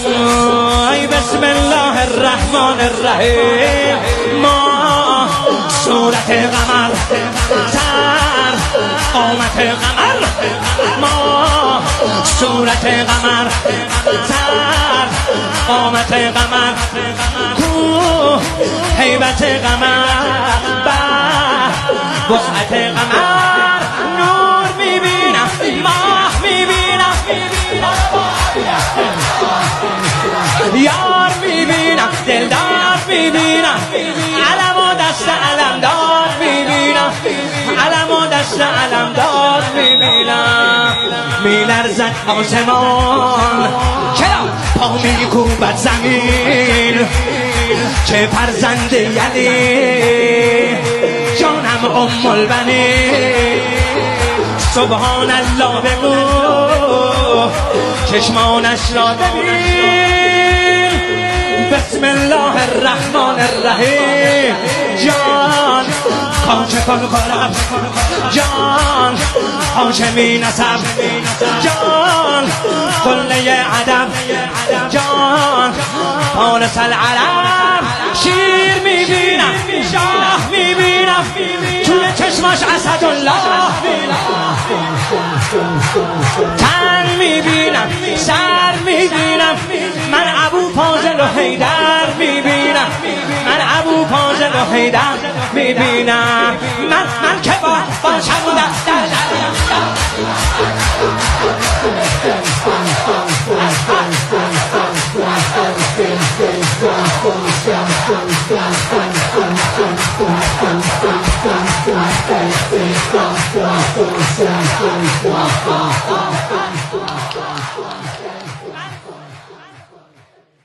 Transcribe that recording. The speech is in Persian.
بسم الله الرحمن الرحیم ما صورت قمر سر قامت قمر ما صورت قمر سر قامت قمر کو هیبت قمر وسعت قمر نور میبینم ماه میبینم یار میبینم دلدار میبینم علم و دست علمدار میبینم علم و دست علمدار میبینم میلرزد آسمان چرا پا میکوبد زمین چه فرزند یلی جانم ام البنین سبحان الله بگو چشمانش را ببین بسم الله الرحمن الرحیم جان کاش کن کنم جان هاشمی نسب جان قله عدم جان فارس العرب شیر میبینم شاه میبینم توی چشماش اسدالله تن میبینم سر میبینم من ابو فاضل و حیدر میبینم من ابو فاضل و حیدر میبینم من که باشم و در Wow.